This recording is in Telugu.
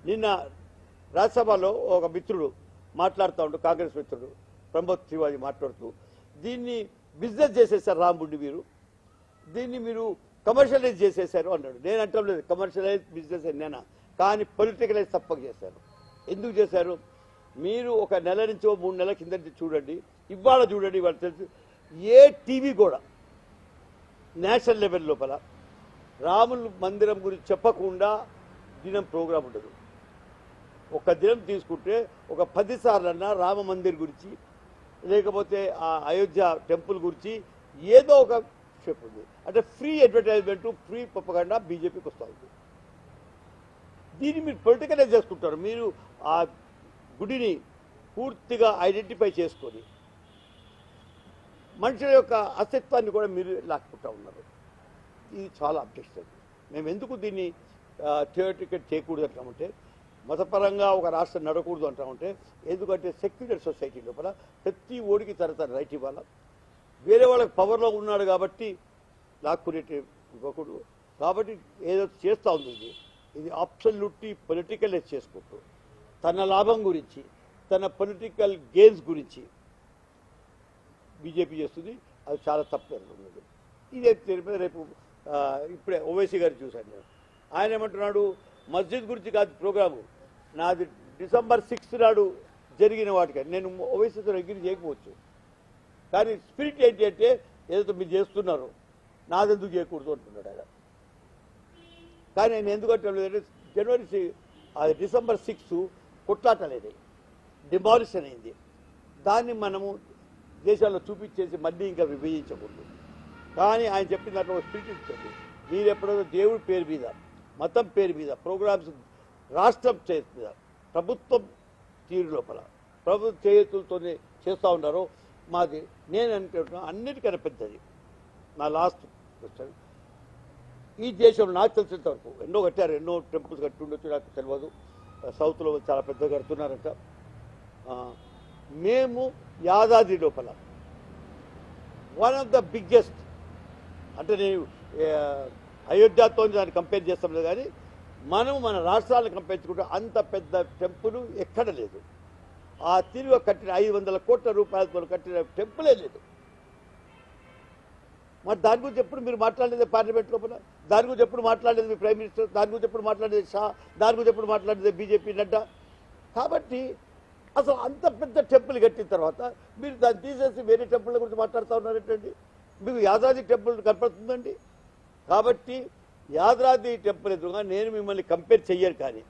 నిన్న రాజ్యసభలో ఒక మిత్రుడు మాట్లాడుతూ ఉంటూ, కాంగ్రెస్ మిత్రుడు ప్రమోద్ తివారీ మాట్లాడుతూ, దీన్ని బిజినెస్ చేసేసారు రాంబుండి, మీరు దీన్ని మీరు కమర్షియలైజ్ చేసేసారు అన్నాడు. నేను అంటాం లేదు కమర్షియలైజ్ బిజినెస్ నేనా, కానీ పొలిటికలైజ్ తప్పక చేశారు. ఎందుకు చేశారు? మీరు ఒక నెల నుంచో 3 నెలల కింద చూడండి, ఇవాళ చూడండి, ఇవాళ తెలుసు ఏ టీవీ కూడా నేషనల్ లెవెల్ లోపల రాముల మందిరం గురించి చెప్పకుండా దినం ప్రోగ్రాం ఉండదు. ఒక దినం తీసుకుంటే ఒక 10 సార్లన్నా రామ మందిర్ గురించి లేకపోతే ఆ అయోధ్య టెంపుల్ గురించి ఏదో ఒక స్టెప్ ఉంది. అంటే ఫ్రీ అడ్వర్టైజ్మెంట్, ఫ్రీ ప్రొపగండా బీజేపీకి వస్తూ ఉంది. దీన్ని మీరు పొలిటికలైజ్ చేసుకుంటారు. మీరు ఆ గుడిని పూర్తిగా ఐడెంటిఫై చేసుకొని మనుషుల యొక్క అస్తిత్వాన్ని కూడా మీరు లాక్కుంటూ ఉన్నారు. ఇది చాలా అబ్జెక్షన్. మేము ఎందుకు దీన్ని థియోరిటికల్ చేయకూడదు అంటామంటే, మతపరంగా ఒక రాష్ట్రం నడకూడదు అంటామంటే, ఎందుకంటే సెక్యులర్ సొసైటీ లోపల ప్రతి ఓడికి తన రైట్ ఇవ్వాలి. వేరే వాళ్ళకి పవర్లో ఉన్నాడు కాబట్టి లాక్కునేటి ఇవ్వకూడదు. కాబట్టి ఏదో చేస్తూ ఉంది. ఇది అబ్సల్యూట్లీ పొలిటికలైజ్ చేసుకుంటూ తన లాభం గురించి, తన పొలిటికల్ గెయిన్స్ గురించి బీజేపీ చేస్తుంది. అది చాలా తప్పు ఉన్నది. ఇదే రేపు ఇప్పుడే ఓవైసీ గారు చూశాను నేను. ఆయన ఏమంటున్నాడు, మస్జిద్ గురించి కాదు ప్రోగ్రాము, నాది డిసెంబర్ 6 నాడు జరిగిన వాటికి నేను ఓవైసీతో అగ్రీ చేయకపోవచ్చు, కానీ స్పిరిట్ ఏంటి అంటే ఏదైతే మీరు చేస్తున్నారు నాదెందుకు చేయకూడదు అంటున్నాడు ఆయన. కానీ ఆయన ఎందుకంటే జనవరి అది డిసెంబర్ 6 కొట్లాటలేదు, డిమాలిషన్ అయింది. దాన్ని మనము దేశాల్లో చూపించేసి మళ్ళీ ఇంకా విభజించకూడదు. కానీ ఆయన చెప్పిన దాంట్లో ఒక స్పిరిట్ ఇచ్చింది. మీరు ఎప్పుడైనా దేవుడి పేరు మీద, మతం పేరు మీద ప్రోగ్రామ్స్ రాష్ట్రం మీద, ప్రభుత్వం తీరు లోపల ప్రభుత్వ చేతులతోనే చేస్తూ ఉన్నారో మాది, నేను అనుకుంటున్నా అన్నిటికన్నా పెద్దది. నా లాస్ట్ క్వశ్చన్, ఈ దేశంలో నాకు తెలిసినంత వరకు ఎన్నో కట్టారు, ఎన్నో టెంపుల్స్ కట్టి ఉండొచ్చు, నాకు తెలియదు. సౌత్లో చాలా పెద్దగా కడుతున్నారంట. మేము యాదాద్రి లోపల వన్ ఆఫ్ ద బిగ్గెస్ట్, అంటే నేను అయోధ్యతో దాన్ని కంపేర్ చేస్తాం లేదు, కానీ మనం మన రాష్ట్రాలను కంపేర్ చేసుకుంటే అంత పెద్ద టెంపుల్ ఎక్కడ లేదు. ఆ తిరుగు కట్టిన 500 కోట్ల రూపాయలతో కట్టిన టెంపులే లేదు. మరి దాని గురించి ఎప్పుడు మీరు మాట్లాడేది పార్లమెంట్ లోపల, దాని గురించి ఎప్పుడు మాట్లాడేది మీ ప్రైమ్ మినిస్టర్, దాని గురించి ఎప్పుడు మాట్లాడేది షా, దాని గురించి ఎప్పుడు మాట్లాడేది బీజేపీ నడ్డా. కాబట్టి అసలు అంత పెద్ద టెంపుల్ కట్టిన తర్వాత మీరు దాన్ని తీసేసి వేరే టెంపుల్ గురించి మాట్లాడుతూ ఉన్నారేంటండి? మీకు యాదాద్రి టెంపుల్ కనపడుతుందండి. కాబట్టి యాదాద్రి టెంపుల్ ఎదురుగా నేను మిమ్మల్ని కంపేర్ చెయ్యను, కానీ